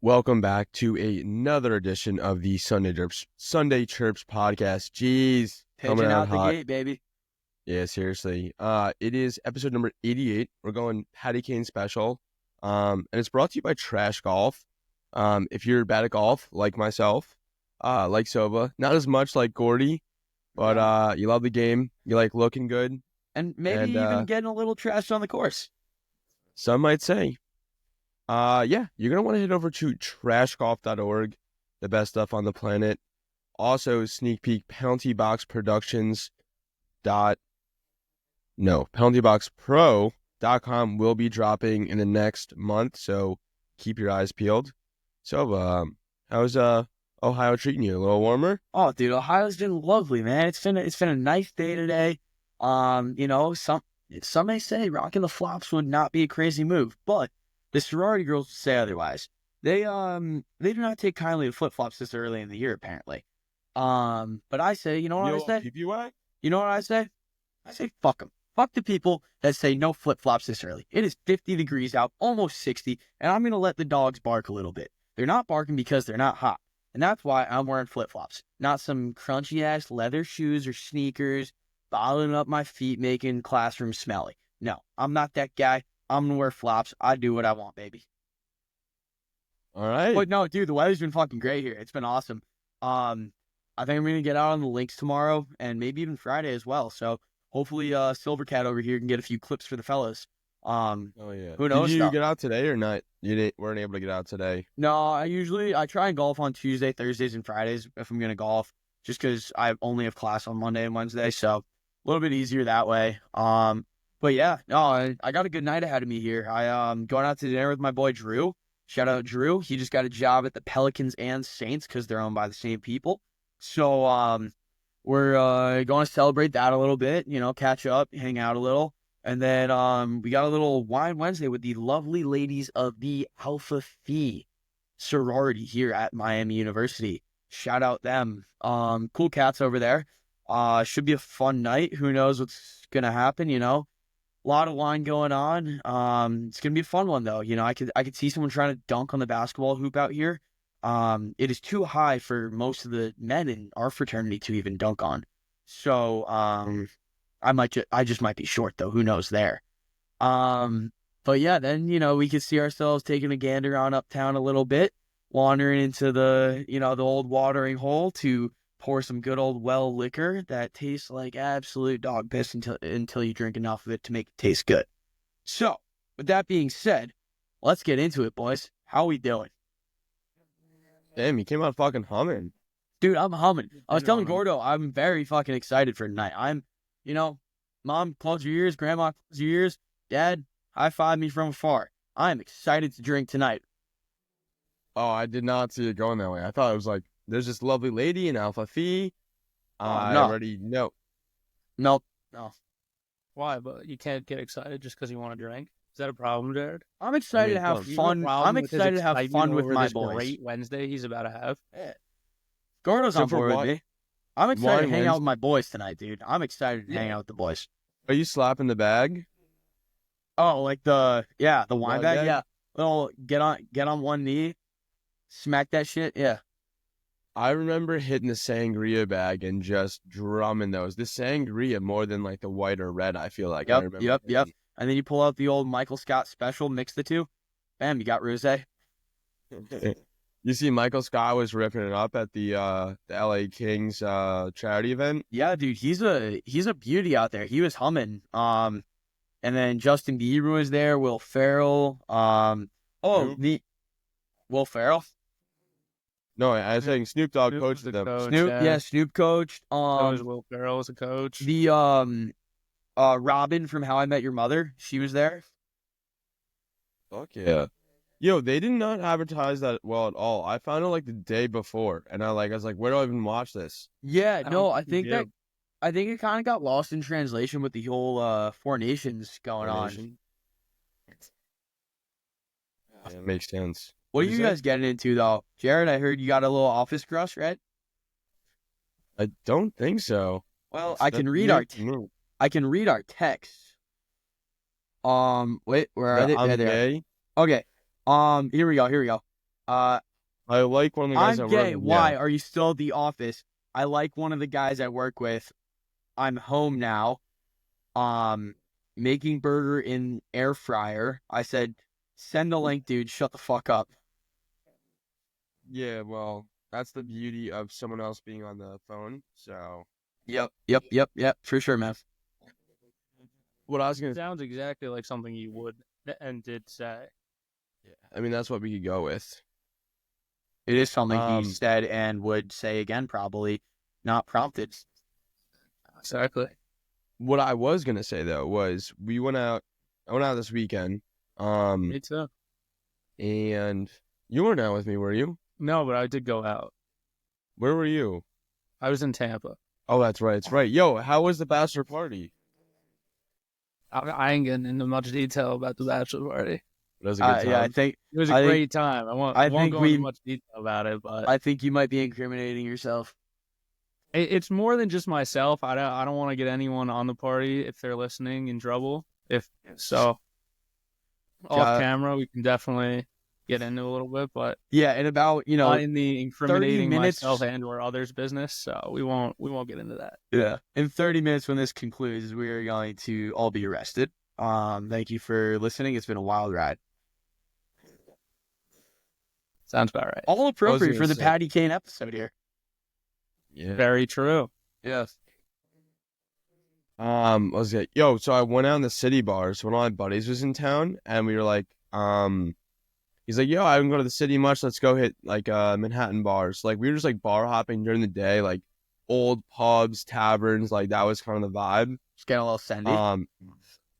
Welcome back to another edition of the Sunday Chirps podcast. Jeez, coming Pigeon out out the hot. gate, baby. Yeah, seriously. It is episode number 88. We're going Patty Kane special. And it's brought to you by Trash Golf. If you're bad at golf, like myself, like Sova, not as much like Gordy, but you love the game, you like looking good, And maybe even getting a little trashed on the course. some might say. Yeah, you're going to want to head over to trashgolf.org, the best stuff on the planet. Also, sneak peek penaltyboxpro.com will be dropping in the next month, so keep your eyes peeled. So, how's Ohio treating you? A little warmer? Oh, dude, Ohio's been lovely, man. It's been a nice day today. Some may say rocking the flops would not be a crazy move, but the sorority girls say otherwise. They do not take kindly to flip flops this early in the year, apparently. But I say, you know what I say? PPY? You know what I say? I say fuck them. Fuck the people that say no flip-flops this early. It is 50 degrees out, almost 60, and I'm going to let the dogs bark a little bit. They're not barking because they're not hot, and that's why I'm wearing flip-flops. Not some crunchy-ass leather shoes or sneakers, bottling up my feet, making classroom smelly. No, I'm not that guy. I'm going to wear flops. I do what I want, baby. All right. But no, dude, the weather's been fucking great here. It's been awesome. I think I'm going to get out on the links tomorrow and maybe even Friday as well. So hopefully Silvercat over here can get a few clips for the fellas. Oh, yeah. Who knows? Did you get out today or not? You weren't able to get out today? No, I try and golf on Tuesday, Thursdays, and Fridays if I'm going to golf, just because I only have class on Monday and Wednesday. So a little bit easier that way. But yeah, no, I got a good night ahead of me here. Going out to dinner with my boy Drew. Shout out Drew. He just got a job at the Pelicans and Saints because they're owned by the same people. So we're going to celebrate that a little bit, catch up, hang out a little. And then we got a little Wine Wednesday with the lovely ladies of the Alpha Phi sorority here at Miami University. Shout out them. Cool cats over there. Should be a fun night. Who knows what's going to happen, A lot of wine going on. It's going to be a fun one, though. I could see someone trying to dunk on the basketball hoop out here. It is too high for most of the men in our fraternity to even dunk on. So, I just might be short though. Who knows there? But yeah, then, we could see ourselves taking a gander on uptown a little bit, wandering into the old watering hole to pour some good old well liquor that tastes like absolute dog piss until you drink enough of it to make it taste good. So, with that being said, let's get into it, boys. How we doing? Damn, you came out fucking humming. Dude, I'm humming. I was telling Gordo, I'm very fucking excited for tonight. Mom, close your ears. Grandma, close your ears. Dad, high five me from afar. I'm excited to drink tonight. Oh, I did not see it going that way. I thought it was like, there's this lovely lady in Alpha Phi. I already know. No. Why? But you can't get excited just because you want to drink? Is that a problem, Jared? I'm excited to have fun. I'm excited to have fun with my boys. Great Wednesday he's about to have. Yeah. Gordo's on board with me. I'm excited to hang out with my boys tonight, dude. I'm excited to hang out with the boys. Are you slapping the bag? Oh, like the wine bag? Yeah. Little get on one knee, smack that shit. Yeah. I remember hitting the sangria bag and just drumming those. The sangria more than like the white or red, I feel like. Yep. And then you pull out the old Michael Scott special, mix the two. Bam, you got rosé. You see Michael Scott was ripping it up at the LA Kings charity event. Yeah, dude, he's a beauty out there. He was humming. And then Justin Bieber was there, Will Ferrell. Will Ferrell? No, I was saying Snoop Dogg coached them. Snoop coached. So was Will Ferrell as a coach. The Robin from How I Met Your Mother, she was there. Fuck yeah. Yo, they did not advertise that well at all. I found it like the day before, and I was like, where do I even watch this? Yeah, I think it kind of got lost in translation with the whole Four Nations going on. Yeah, it makes sense. What are you guys getting into though, Jared? I heard you got a little office crush, right? I don't think so. Well, I can read our text. Wait, where are they? I'm gay. Okay. Here we go. Uh, I like one of the guys I'm that work gay. with. Why? Yeah. Are you still at the office? I like one of the guys I work with. I'm home now. Making burger in air fryer. I said, send the link, dude. Shut the fuck up. Yeah, well, that's the beauty of someone else being on the phone. So, Yep. For sure, man. what I was gonna, Sounds exactly like something you would and did say. yeah, I mean, that's what we could go with. It is something he Um, said and would say again, probably not prompted. Exactly. what I was gonna say though was we went out. I went out this weekend. Me too. And you weren't out with me, were you? No, but I did go out. Where were you? I was in Tampa. Oh, that's right. It's right. Yo, how was the bachelor party? I ain't getting into much detail about the bachelor party. It was a good time. Yeah, I think It was a I think- great time. I won't think go into much detail about it, but I think you might be incriminating yourself. it's more than just myself. I don't want to get anyone on the party if they're listening in trouble. If so, off camera we can definitely get into a little bit, but Yeah, and about not in the incriminating minutes- myself and or others' business. So we won't get into that. Yeah. In 30 minutes when this concludes, we are going to all be arrested. Thank you for listening. It's been a wild ride. Sounds about right. All appropriate gonna for the say- Patty Kane episode here. Yeah. Very true. Yes. I was like, yo, so I went out in the city bar. So one of my buddies was in town, and we were like, he's like, yo, I haven't go to the city much. Let's go hit like Manhattan bars. Like we were just like bar hopping during the day, like old pubs, taverns. Like that was kind of the vibe. Just getting a little sendy.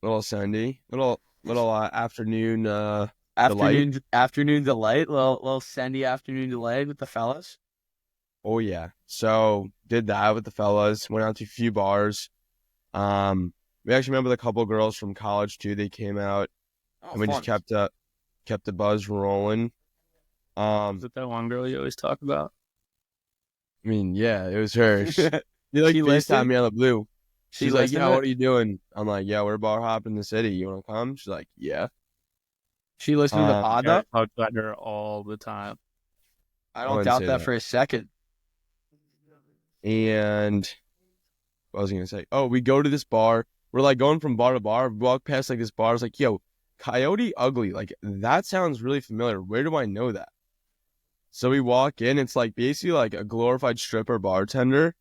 Little Sandy, little afternoon. Afternoon delight. Little sendy afternoon delight with the fellas. Oh yeah. So did that with the fellas. Went out to a few bars. We actually met with a couple girls from college too. They came out, and we just kept the buzz rolling. Is it that one girl you always talk about? I mean, yeah, it was her. She like She FaceTimed listened? me out of the blue. She's like, listened yeah, to what it? are you doing? I'm like, yeah, we're bar hopping in the city. You want to come? She's like, yeah. She listened to the pod though? I talk about her all the time. I I don't wouldn't doubt say that that. for a second. And what was I gonna say? Oh, we go to this bar. We're like going from bar to bar. We walk past like this bar. It's like, yo, Coyote Ugly. Like that sounds really familiar. Where do I know that? So we walk in. It's like basically like a glorified stripper bartender.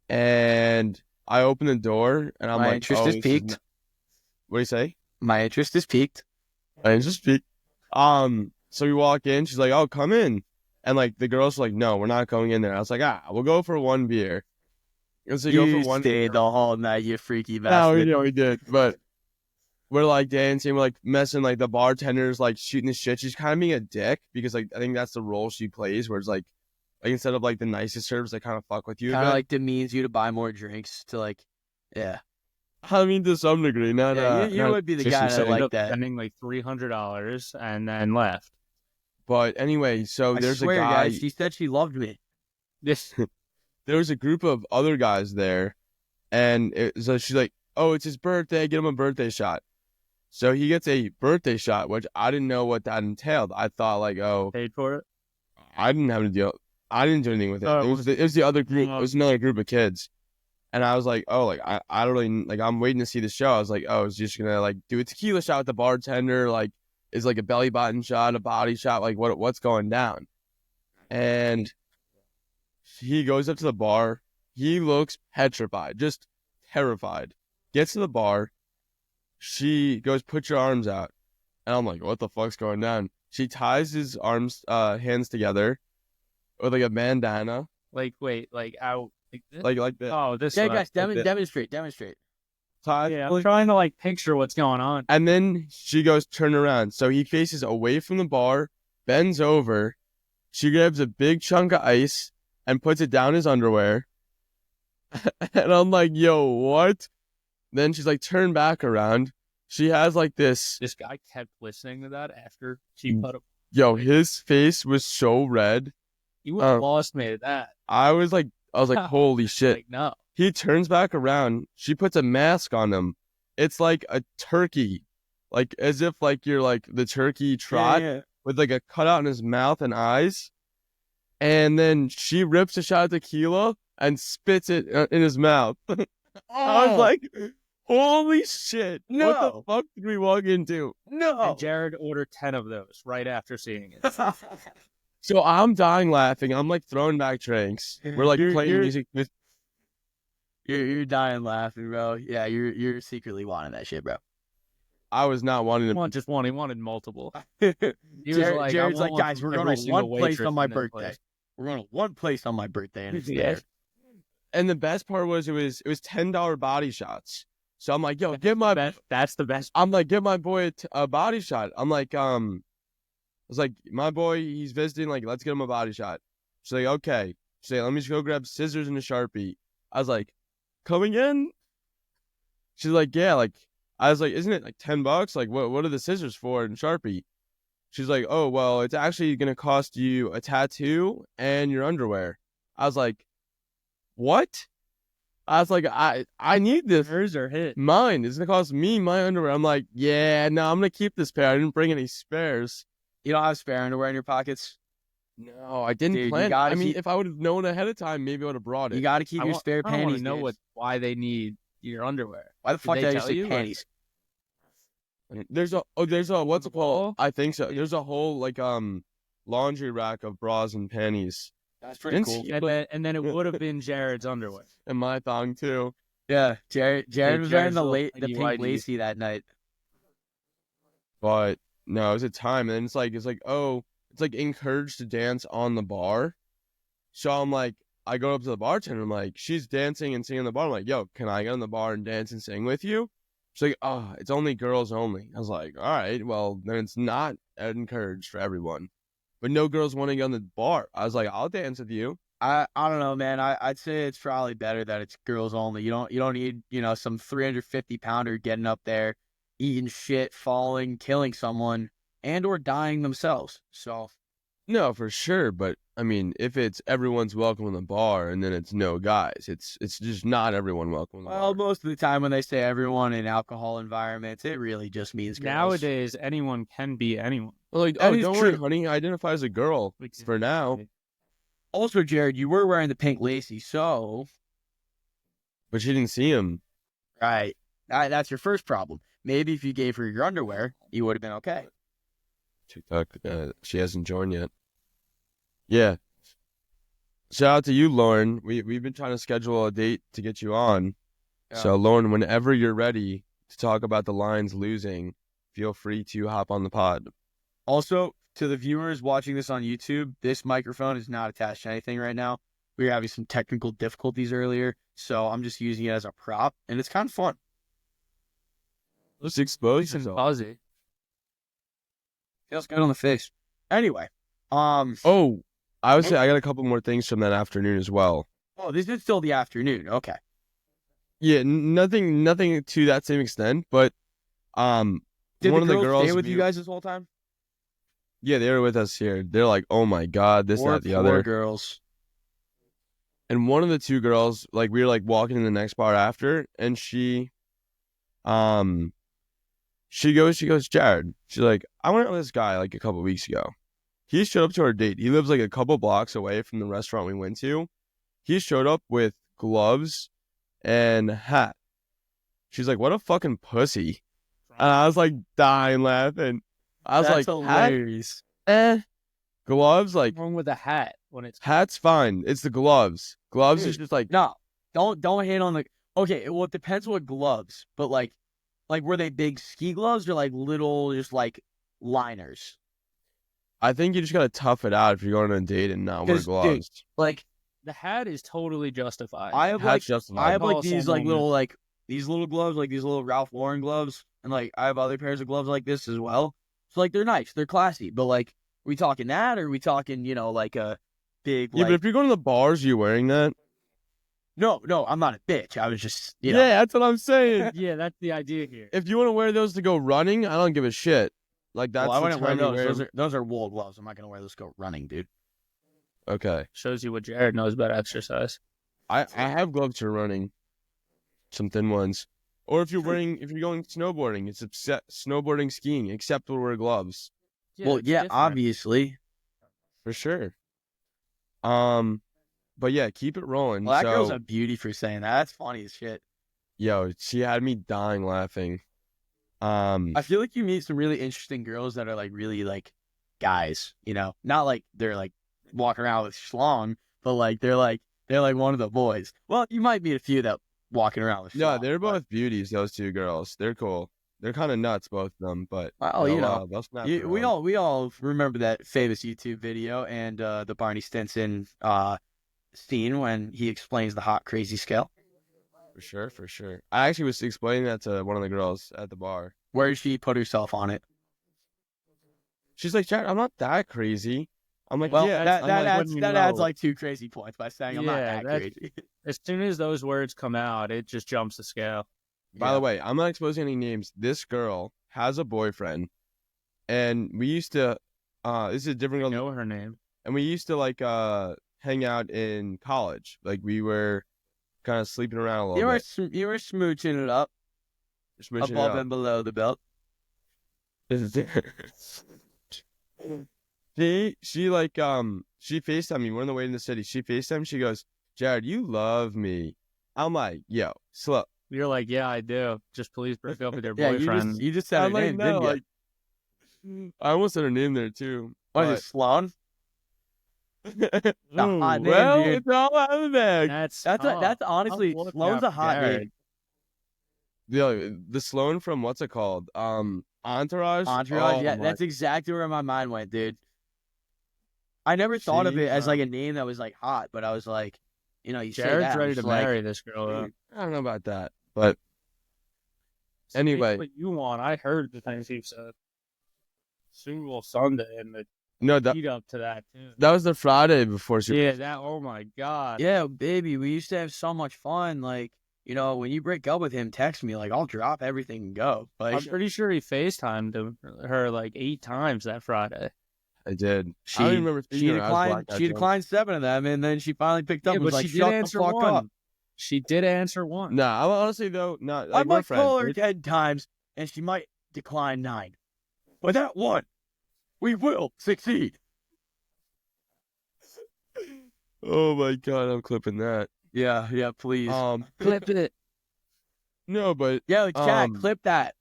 And I open the door and I'm My like, interest oh, is this piqued. what do you say? My interest is piqued. I just speak. So we walk in. She's like, "Oh, come in," and like the girls were like, "No, we're not going in there." I was like, we'll go for one beer." And so You go for one. stayed the whole night, you freaky No, bastard. we did, but we're like dancing, we're like messing, like the bartender's like shooting the shit. She's kind of being a dick because like I think that's the role she plays, where it's like instead of like the nicest serves, they kind of fuck with you. a Kind of bit. like demeans you to buy more drinks to like, yeah. I mean, to some degree, not. Yeah, you not- would be the She guy ended that like up that. spending like $300 and then left. But anyway, so I there's swear, a guy. guys, she said she loved me. This There was a group of other guys there, and so she's like, "Oh, it's his birthday. Get him a birthday shot." So he gets a birthday shot, which I didn't know what that entailed. I thought like, oh, paid for it. I didn't have to deal. I didn't do anything with it. Oh, It was the other group. It was another group of kids, and I was like, oh, like I don't really like. I'm waiting to see the show. I was like, oh, it's just gonna like do a tequila shot with the bartender. Like, is like a belly button shot, a body shot. Like what's going down? And he goes up to the bar. He looks petrified, just terrified. Gets to the bar. She goes, put your arms out. And I'm like, what the fuck's going down? She ties his hands together with like a bandana. Like wait, like out like this? Like that. Oh, this Yeah, one. guys, like that. demonstrate. Tied. Yeah, I'm trying to like picture what's going on. And then she goes, turn around. So he faces away from the bar, bends over. She grabs a big chunk of ice and puts it down his underwear. And I'm like, yo, what? Then she's like, turn back around. She has like this. This guy kept listening to that after she put him. Yo, his face was so red. You would have lost me at that. I was like, holy shit. Like no. He turns back around. She puts a mask on him. It's like a turkey. Like as if like you're like the turkey trot. Yeah. with like a cutout in his mouth and eyes. And then she rips a shot of tequila and spits it in his mouth. I was like, holy shit. No. What the fuck did we walk into? No. And Jared ordered 10 of those right after seeing it. So I'm dying laughing. I'm like throwing back drinks. We're like playing music. You're dying laughing, bro. Yeah, you're secretly wanting that shit, bro. I was not wanting to. He wanted just one. He wanted multiple. He He was like, Jared's I like, want guys, we're every going to single one place waitress on my in this birthday. place. We're going to one place on my birthday, and it's there. And the best part was it was $10 body shots. So I'm like, yo, get my best. That's the best. I'm like, get my boy a body shot. I'm like, I was like, my boy, he's visiting. Like, let's get him a body shot. She's like, okay. She's like, let me just go grab scissors and a Sharpie. I was like, coming in? She's like, yeah. Like, I was like, isn't it like $10? Like, what are the scissors for and Sharpie? She's like, oh, well, it's actually gonna cost you a tattoo and your underwear. I was like, what? I was like, I need this. Hers are hit. Mine. It's gonna cost me my underwear. I'm like, yeah, no, I'm gonna keep this pair. I didn't bring any spares. You don't have spare underwear in your pockets? No, I didn't Dude, plan. I mean, if I would have known ahead of time, maybe I would have brought it. You got to keep your spare I don't panties. know dude. why they need your underwear. Why the fuck they did I tell just say you? panties? There's a what's it called? I think so. There's a whole like laundry rack of bras and panties. That's pretty Didn't cool. see- And then it would have been Jared's underwear. And my thong too. Yeah, Jared was wearing Jared's the little the tiny pink whitey. lacy that night. But no, it was a time, and it's like oh, it's like encouraged to dance on the bar. So I'm like, I go up to the bartender. I'm like, she's dancing and singing on the bar. I'm like, yo, can I get on the bar and dance and sing with you? She's like, oh, it's only girls only. I was like, all right, well then it's not encouraged for everyone. But no girls want to get on the bar. I was like, I'll dance with you. I don't know, man. I'd say it's probably better that it's girls only. You don't need some 350-pounder getting up there, eating shit, falling, killing someone, and or dying themselves. So No, for sure. But I mean, if it's everyone's welcome in the bar and then it's no guys, it's just not everyone welcome in the well, bar. most of the time when they say everyone in alcohol environments, it really just means girls. Nowadays, anyone can be anyone. Well, like, That oh, is don't worry, true. honey. I identify as a girl for now. Also, Jared, you were wearing the pink lacy, so But she didn't see him. right, that's your first problem. Maybe if you gave her your underwear, you would have been okay. TikTok. She hasn't joined yet. Yeah. Shout out to you, Lauren. We've been trying to schedule a date to get you on. Yeah. So, Lauren, whenever you're ready to talk about the Lions losing, feel free to hop on the pod. Also, to the viewers watching this on YouTube, this microphone is not attached to anything right now. We were having some technical difficulties earlier, so I'm just using it as a prop, and it's kind of fun. Let's expose Nice and yourself. fuzzy. Feels good on the face. Anyway, Oh, I would say I got a couple more things from that afternoon as well. oh, this is still the afternoon. Okay. Yeah, nothing to that same extent, but Did one the of the girls stay with you guys this whole time? Yeah, they were with us here. They're like, oh my god, this, that, the other. Girls. And one of the two girls, like, we were like walking in the next bar after, and she goes, Jared. She's like, I went out with this guy like a couple weeks ago. He showed up to our date. He lives like a couple blocks away from the restaurant we went to. He showed up with gloves and a hat. She's like, what a fucking pussy. And I was like dying laughing. I was That's like, hat? hilarious. Gloves, like, What's wrong with a hat when it's hat's fine. It's the gloves. Gloves is just like, No, don't hate on the. Okay, well, it depends what gloves, but like were they big ski gloves or like little, just like liners? I think you just gotta tough it out if you're going on a date and not wear 'Cause, dude, gloves. Like the hat is totally justified. I have Hat's like justified. I have like Call these someone- these little gloves, like these little Ralph Lauren gloves, and like I have other pairs of gloves like this as well. So like they're nice, they're classy, but like, are we talking that, or are we talking like a big Yeah, but if you're going to the bars, you wearing that? No, I'm not a bitch. I was just Yeah, that's what I'm saying. yeah, that's the idea here. If you want to wear those to go running, I don't give a shit. Like, that's well, I the wouldn't wear time you those. Those are wool gloves. I'm not gonna wear those to go running, dude. Okay. Shows you what Jared knows about exercise. I have gloves for running. Some thin ones. Or if you're going snowboarding, it's snowboarding, skiing, except we'll wear gloves. Well, it's yeah, different. obviously. For sure. But yeah, keep it rolling. Well, that girl's So, a beauty for saying that. That's funny as shit. yo, she had me dying laughing. I feel like you meet some really interesting girls that are like really like guys, you know, not like they're like walking around with schlong, but like they're like one of the boys. Well, you might meet a few that walking around with no, schlong. they're But, both beauties. Those two girls, they're cool. They're kind of nuts, both of them, but well, you know, they'll snap it we around. all remember that famous YouTube video and the Barney Stinson scene when he explains the hot crazy scale. For sure, for sure. I actually was explaining that to one of the girls at the bar. Where did she put herself on it? She's like, Jared, I'm not that crazy. I'm like, Well, yeah. that I'm like, adds when you that adds know. like 2 crazy points by saying I'm not Yeah, that that's crazy. as soon as those words come out, it just jumps the scale. by the way, I'm not exposing any names. This girl has a boyfriend, and we used to. This is a different I girl, know her name. and we used to like hang out in college. Like we were kind of sleeping around a little bit. You were smooching it up Smishing it above up. and below the belt. She like she FaceTimed me. We're on the way in the city. She FaceTimed. She goes, Jared, you love me. I'm like, yo, slow. You're like, yeah, I do. Just please break up with your Yeah, boyfriend. you just said her I'm like, name, no, didn't you? like I almost said her name there too. What is it, Sloan? But hot name, well, dude. it's all out of the bag. That's honestly I'm looking Sloan's a up hot Jared. name. The Sloan from what's it called? Entourage. Entourage, Oh, yeah, my- that's exactly where my mind went, dude. I never thought of She, it as like a name that was like hot, but I was like, you know, you say Jared's that, ready it's to like, marry this girl. Though. I don't know about that, but Say Anyway. what you want. I heard the things he said. Super Bowl Sunday and the no, that lead up to that too. that was the Friday before Super. Yeah, that. Oh my God. yeah, baby, we used to have so much fun. Like, you know, when you break up with him, text me. Like, I'll drop everything and go. I'm Like, pretty sure he FaceTimed her like 8 times that Friday. I did. I she don't even remember she speaking to her. I was declined. blacked out She drunk. declined 7 of them, and then she finally picked up Yeah, and was but like, she did "Shut the answer fuck one. up." She did answer one. Nah, I'm honestly though, not I like we're might call her friends. 10 times, and she might decline 9. But that one, we will succeed. Oh my god, I'm clipping that. Yeah, please. Clip it. No, but Yeah, chat, um, clip that.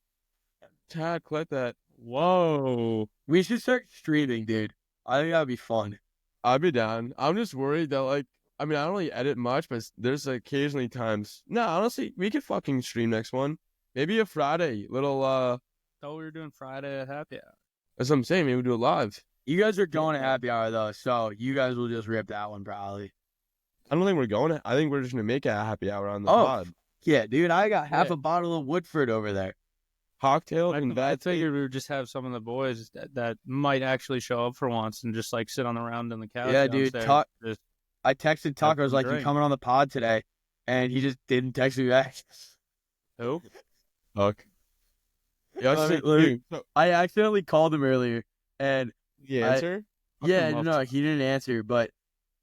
Tad, clip that. Whoa. We should start streaming, dude. I think that'd be fun. I'd be down. I'm just worried that like, I mean, I don't really edit much, but there's occasionally times. No, honestly, we could fucking stream next one. Maybe a Friday, little. Thought we were doing Friday at happy hour. That's what I'm saying. Maybe we do it live. You guys are going to happy hour though, so you guys will just rip that one probably. I don't think we're going. I think we're just gonna make it a happy hour on the Oh. pod. Yeah, dude, I got half Yeah. a bottle of Woodford over there. Cocktail I and that. figured we would just have some of the boys that might actually show up for once and just like sit on the round on the couch. Yeah, dude, downstairs. Just I texted Tucker, I was some like, "You drink. coming on the pod today?" And he just didn't text me back. who? Fuck. Yeah, Let me- so, I accidentally called him earlier, and the I- answer. yeah, Fucking no, he didn't answer. But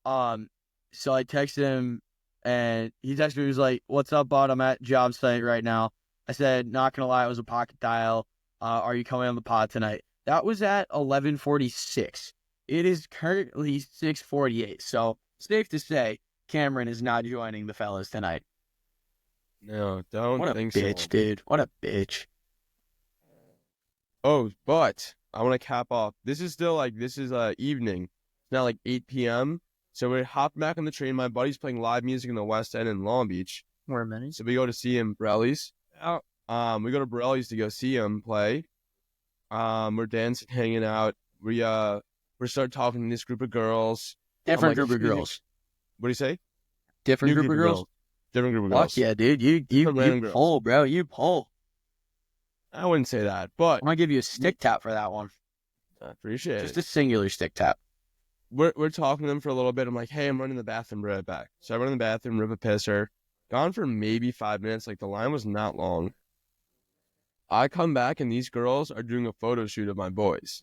so I texted him, and he texted me. He was like, "What's up, bud? I'm at job site right now." I said, "Not gonna lie, it was a pocket dial. Are you coming on the pod tonight?" That was at 11:46. It is currently 6:48. So safe to say, Cameron is not joining the fellas tonight. No, don't What a think bitch, so. dude. What a bitch. Oh, but I want to cap off. This is still like evening. It's now like 8 p.m. So we're hopping back on the train. My buddy's playing live music in the West End in Long Beach. We're minis. So we go to see him, Borelli's. We go to Borelli's to go see him play. We're dancing, hanging out. We start talking to this group of girls. Different like, group of excuse me. girls. What do you say? Different New group of girls. Different group of Fuck girls. yeah, dude. You random girls. pull, bro. You pull. I wouldn't say that, but I'm gonna give you a stick tap for that one. I appreciate Just it. a singular stick tap. We're talking to them for a little bit. I'm like, hey, I'm running to the bathroom, be right back. So I run in the bathroom, rip a pisser. Gone for maybe 5 minutes. Like the line was not long. I come back and these girls are doing a photo shoot of my boys.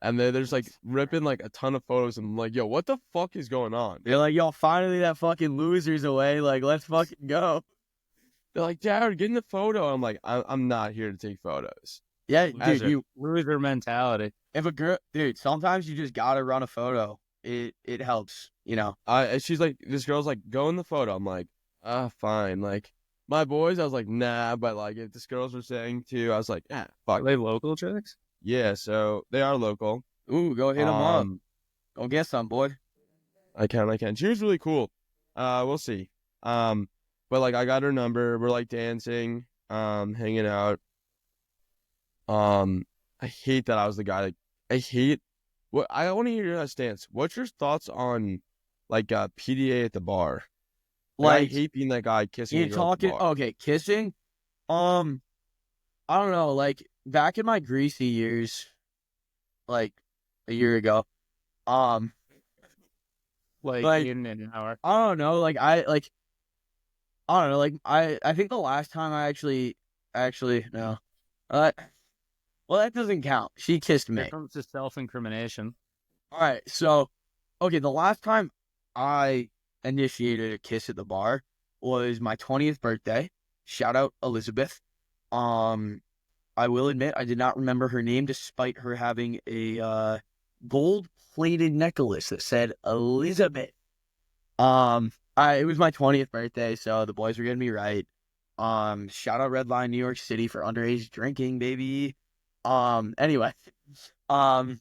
And there's like ripping like a ton of photos. And I'm like, yo, what the fuck is going on? They're like, yo, finally that fucking loser's away. Like, let's fucking go. They're like, Jared, get in the photo. I'm like, I'm not here to take photos. Yeah, dude, loser mentality. if a girl, dude, sometimes you just gotta run a photo. It helps, you know. She's like, this girl's like, go in the photo. I'm like, fine. Like, my boys, I was like, nah. But like, if this girls were saying to, I was like, fuck. Are they local chicks? Yeah, so they are local. Ooh, go hit them up. Go get some, boy. I can. She was really cool. We'll see. But like, I got her number. We're like dancing, hanging out. I hate that I was the guy. Like, I hate what I want to hear your stance. What's your thoughts on like PDA at the bar? Like, I hate being that guy kissing. You talking? Okay, kissing. I don't know. Like back in my greasy years, like a year ago, like in an hour. I don't know. I don't know. Like I think the last time I actually no. Well, that doesn't count. She kissed me. Here comes to self-incrimination. All right, so okay, the last time I initiated a kiss at the bar was my 20th birthday. Shout out Elizabeth. I will admit I did not remember her name despite her having a gold-plated necklace that said Elizabeth. It was my 20th birthday, so the boys were getting me right. Shout out Red Line, New York City for underage drinking, baby. Anyway, no,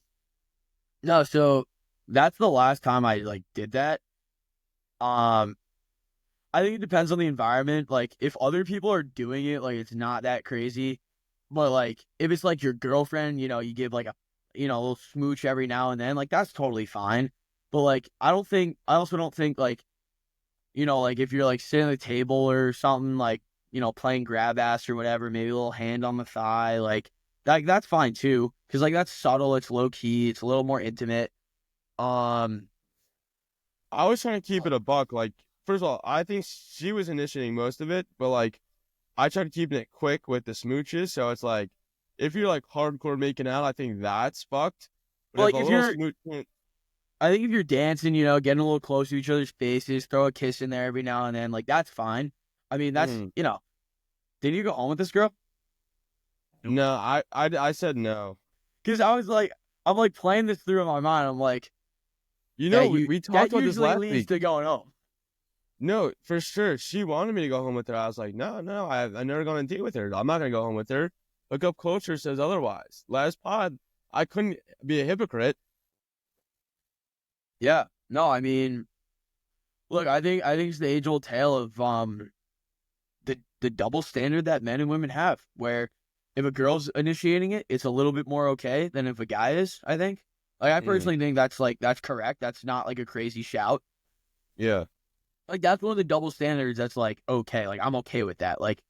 so that's the last time I like did that. I think it depends on the environment. Like if other people are doing it, like it's not that crazy. But like if it's like your girlfriend, you know, you give like a little smooch every now and then, like that's totally fine. But like I also don't think like, like if you're like sitting at the table or something, like, playing grab ass or whatever, maybe a little hand on the thigh, like that's fine too. Cause like that's subtle, it's low key, it's a little more intimate. I was trying to keep it a buck. Like, first of all, I think she was initiating most of it, but like, I tried to keep it quick with the smooches. So it's like, if you're like hardcore making out, I think that's fucked. But like, I think if you're dancing, getting a little close to each other's faces, throw a kiss in there every now and then, like that's fine. I mean, that's Did you go home with this girl? No, I said no. Because I'm like playing this through in my mind. I'm like, we talked about this last week. Leads to going home. No, for sure. She wanted me to go home with her. I was like, no, I'm never going to date with her. I'm not going to go home with her. Look up culture says otherwise. Last pod, I couldn't be a hypocrite. Yeah. No, I mean, look, I think it's the age old tale of the double standard that men and women have, where if a girl's initiating it, it's a little bit more okay than if a guy is, I think. Like, I personally think that's correct. That's not like a crazy shout. Yeah. Like, that's one of the double standards that's like, okay. Like, I'm okay with that. Like,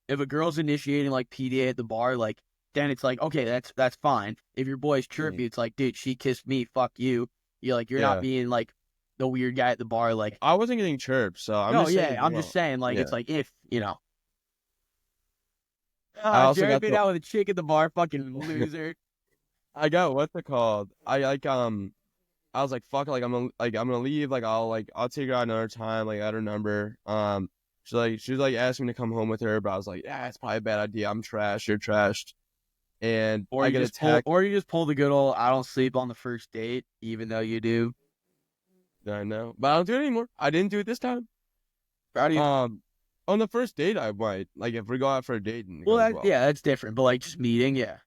if a girl's initiating like PDA at the bar, like, then it's like, okay, that's fine. If your boy's chirpy, it's like, dude, she kissed me, fuck you. You're not being like the weird guy at the bar. Like, I wasn't getting chirped, so I'm just saying, like, it's like if, I also Jared got made out with a chick at the bar, fucking loser. I got what's it called? I was like, fuck, like I'm gonna leave. Like I'll take her out another time. Like I got her number. She was like asking me to come home with her, but I was like, yeah, it's probably a bad idea. I'm trash. You're trashed. And or I get attacked. Or you just pull the good old I don't sleep on the first date, even though you do. I know, but I don't do it anymore. I didn't do it this time. Proud of you. On the first date, I might. Like if we go out for a date. Yeah, that's different. But like just meeting, yeah,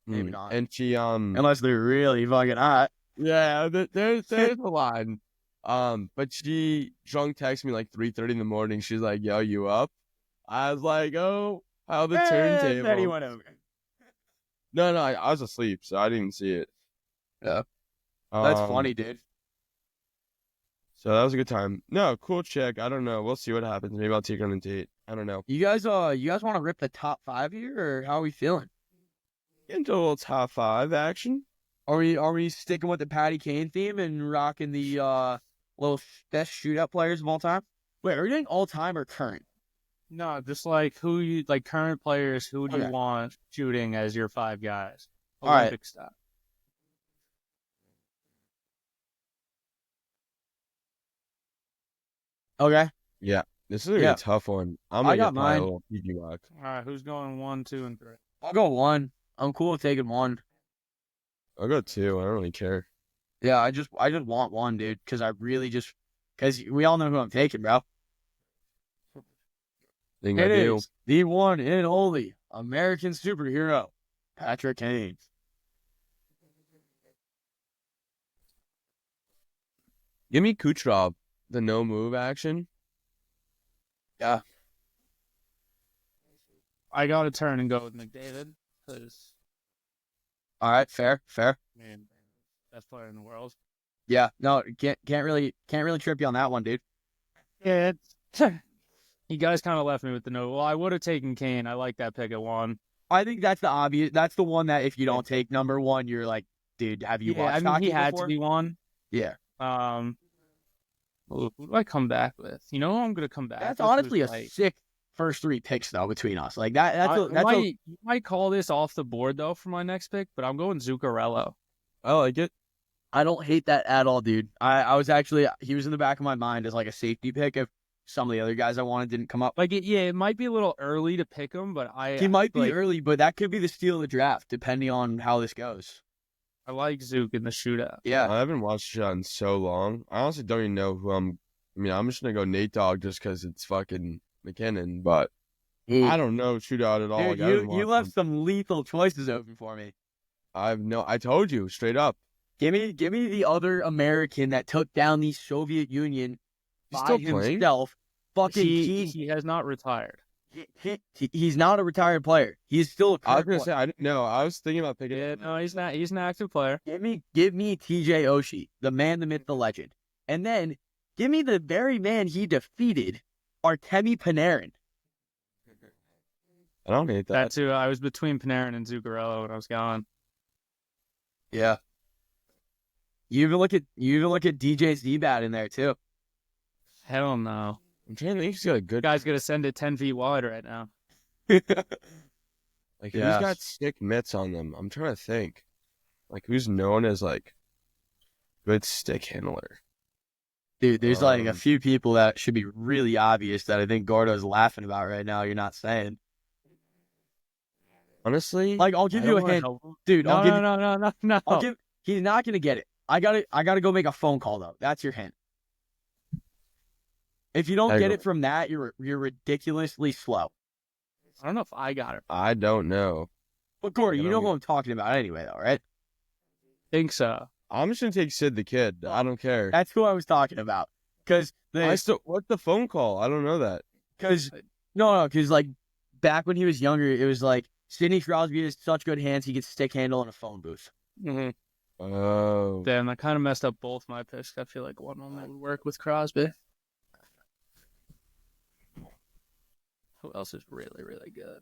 maybe not. And she unless they're really fucking hot. Yeah, there's a line. But she drunk texted me like 3:30 in the morning. She's like, "Yo, you up?" I was like, "Oh, how the turntable." Then he went over. No, I was asleep, so I didn't even see it. Yeah, that's funny, dude. So that was a good time. No, cool chick. I don't know. We'll see what happens. Maybe I'll take her on a date. I don't know. You guys want to rip the top 5 here, or how are we feeling? Get into a little top 5 action. Are we sticking with the Patty Kane theme and rocking the little best shootout players of all time? Wait, are we doing all time or current? No, just like current players. Who do you want shooting as your 5 guys? Olympic style. Okay. Yeah, this is gonna be a tough one. I'm gonna got mine. a little PG rock. All right, who's going 1, 2, and 3? I'll go 1. I'm cool with taking one. I'll go 2. I don't really care. Yeah, I just want one, dude, because we all know who I'm taking, bro. Think I It do. is the one and only American superhero, Patrick Kane. Give me Kucherov, the no move action. Yeah. I got to turn and go with McDavid because, All right, fair. man, best player in the world. Yeah, no, can't really trip you on that one, dude. Yeah, you guys kind of left me with the no. Well, I would have taken Kane. I like that pick at 1. I think that's the obvious. That's the one that if you don't take number 1, you're like, dude, have you watched he hockey had before? to be 1. Yeah. Who do I come back with? You know who I'm gonna come back That's with? honestly a Like, sick first 3 picks though between us. Like that's you might call this off the board though for my next pick, but I'm going Zuccarello. I like it. I don't hate that at all, dude. I was actually he was in the back of my mind as like a safety pick if some of the other guys I wanted didn't come up. Like it might be a little early to pick him, but He might be like, early, but that could be the steal of the draft depending on how this goes. I like Zook in the shootout. Yeah. I haven't watched shot in so long. I honestly don't even know who I'm just gonna go Nate Dogg just because it's fucking McKinnon, but I don't know shootout at all. Dude, you left some lethal choices open for me. I told you straight up. Give me the other American that took down the Soviet Union He's by still playing? himself. Fucking He has not retired. he's not a retired player. He's still a I was current gonna player. say I didn't know. I was thinking about picking. Yeah, no, he's not. He's an active player. Give me TJ Oshie, the man, the myth, the legend. And then give me the very man he defeated, Artemi Panarin. I don't hate that. That too. I was between Panarin and Zuccarello when I was gone. Yeah. You even look at DJ Zibat in there too. Hell no. I'm trying to think. He's got a good Guy's gonna send it 10 feet wide right now. Like Yes. who's got stick mitts on them? I'm trying to think. Like who's known as like good stick handler? Dude, there's like a Um, few people that should be really obvious that I think Gordo's laughing about right now. You're not saying. Honestly, Like, I'll give I you don't a wanna hint, help him. dude. No, no. I'll give. He's not gonna get it. I gotta go make a phone call though. That's your hint. If you don't I get go- it from that, you're ridiculously slow. I don't know if I got it. I don't know. But Gordy, I you don't know who I'm talking about anyway, though, right? Think so. I'm just gonna take Sid the Kid. I don't care. That's who I was talking about. Because What's the phone call? I don't know that. because like back when he was younger, it was like Sidney Crosby has such good hands he gets stick handle in a phone booth. Mm-hmm. Oh, Damn, I kind of messed up both my picks. I feel like one of them would work with Crosby. Who else is really, really good?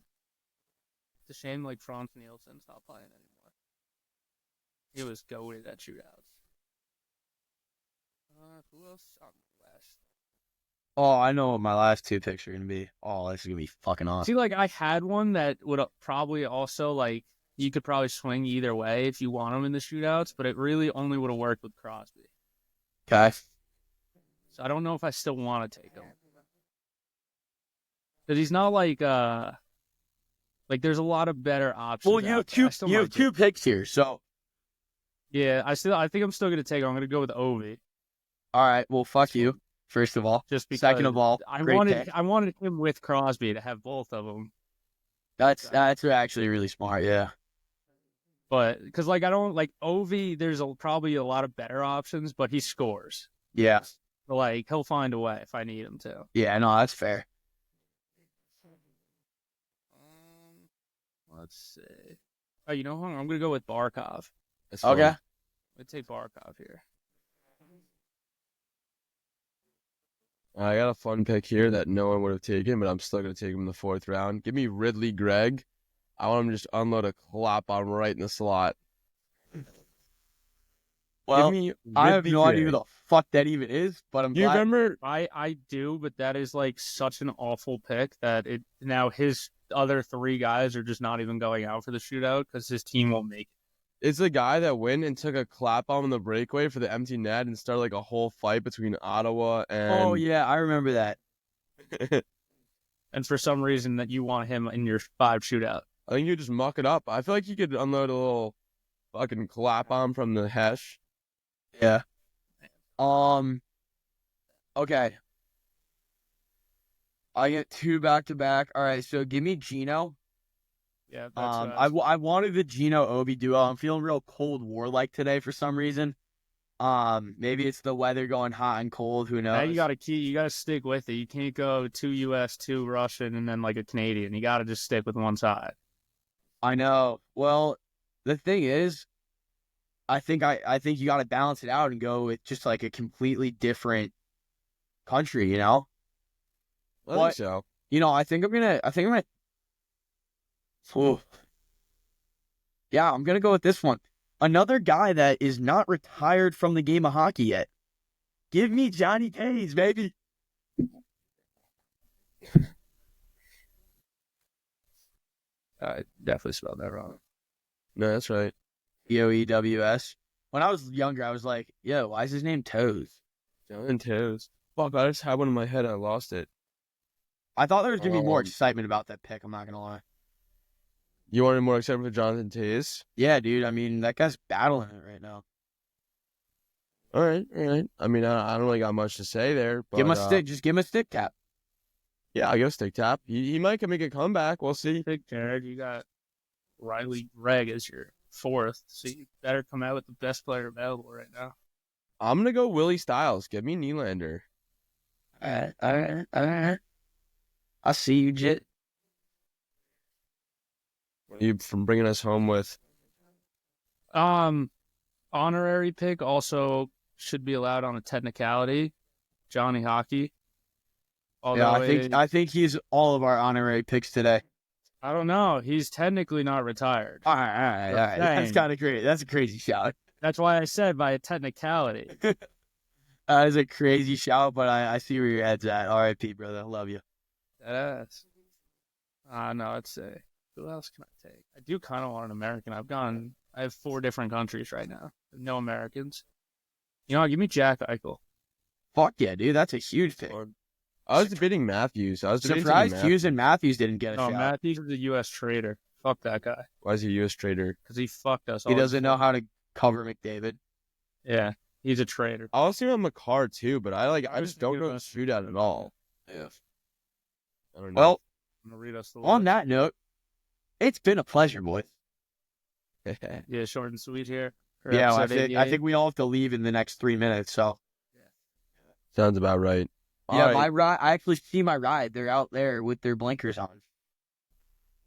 It's a shame like Franz Nielsen stopped playing anymore. He was goated at shootouts. Who else on the West? Oh, I know what my last 2 picks are gonna be. Oh, this is gonna be fucking awesome. See, like I had one that would probably also like you could probably swing either way if you want him in the shootouts, but it really only would have worked with Crosby. Okay. So I don't know if I still want to take him. Because he's not like there's a lot of better options. Well, you out there. have 2 picks here, so Yeah, I think I'm still gonna take him. I'm gonna go with Ovi. all right. Well, fuck you. First of all, Just because second of all, I great pick. wanted him with Crosby to have both of them. That's actually really smart. Yeah. But because like I don't like Ovi, there's probably a lot of better options, but he scores. Yeah. Like he'll find a way if I need him to. Yeah. No, that's fair. Let's see. Oh, you know what? I'm gonna go with Barkov. that's Okay. fine. Let's take Barkov here. I got a fun pick here that no one would have taken, but I'm still gonna take him in the 4th round. Give me Ridley Gregg. I want him to just unload a clap on right in the slot. Well, Give me I have Ridley no idea who Gregg. the fuck that even is, but I'm You glad. remember? I do, but that is like such an awful pick that it now his other 3 guys are just not even going out for the shootout because his team won't make it. It's the guy that went and took a clap on the breakaway for the empty net and started like a whole fight between Ottawa and. Oh yeah, I remember that. And for some reason that you want him in your 5 shootout. I think you just muck it up. I feel like you could unload a little fucking clap bomb from the Hesh. Yeah. Okay. I get 2 back-to-back. All right, so give me Gino. Yeah, that's what I wanted the Gino Obi duo. I'm feeling real Cold War like today for some reason. Maybe it's the weather going hot and cold. Who knows? Now you gotta stick with it. You can't go 2 U.S., 2 Russian, and then like a Canadian. You gotta just stick with one side. I know. Well, the thing is, I think you got to balance it out and go with just like a completely different country. You know. I think so. I think I'm gonna. Ooh. Yeah, I'm gonna go with this one. Another guy that is not retired from the game of hockey yet. Give me Johnny Tays, baby. I definitely spelled that wrong. No, that's right. Poews. When I was younger, I was like, yo, why is his name Toes? John Toes. Fuck, I just had one in my head and I lost it. I thought there was going to be more excitement about that pick, I'm not going to lie. You wanted more excitement for Jonathan Tays? Yeah, dude. I mean, that guy's battling it right now. All right. I mean, I don't really got much to say there. But, give him a stick. Just give him a stick tap. Yeah, I'll give a stick tap. He might make a comeback. We'll see. Pick Jared. You got Riley Gregg as your 4th, so you better come out with the best player available right now. I'm going to go Willie Styles. Give me Nylander. All right. I see you, Jit. What are you from bringing us home with? Honorary pick also should be allowed on a technicality. Johnny Hockey. Although I think he's all of our honorary picks today. I don't know. He's technically not retired. All right. That's kind of great. That's a crazy shout. That's why I said by a technicality. That is a crazy shout, but I see where your head's at. R.I.P., brother. I love you. That's. No, it's a. Who else can I take? I do kind of want an American. I have 4 different countries right now. No Americans. You know what? Give me Jack Eichel. Fuck yeah, dude. That's a huge pick. I was debating Matthews. I was surprised Hughes and Matthews didn't get a shot. No, Matthews is a U.S. trader. Fuck that guy. Why is he a U.S. trader? Because he fucked us. He doesn't know how to cover McDavid. Yeah, he's a trader. I'll see him on McCarr too, but I just don't know the shootout at all. Yeah. I don't know. Well, I'm gonna read us the on that note, it's been a pleasure, boys. Yeah, short and sweet here. Yeah, I think we all have to leave in the next 3 minutes. So. Sounds about right. Yeah, my ride. I actually see my ride. They're out there with their blinkers on.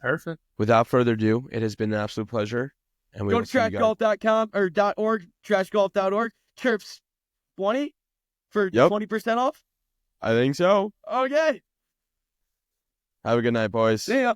Perfect. Without further ado, it has been an absolute pleasure. And we go to trashgolf.com or .org, trashgolf.org. Chirps 20 for 20% off. I think so. Okay. Have a good night, boys. See ya.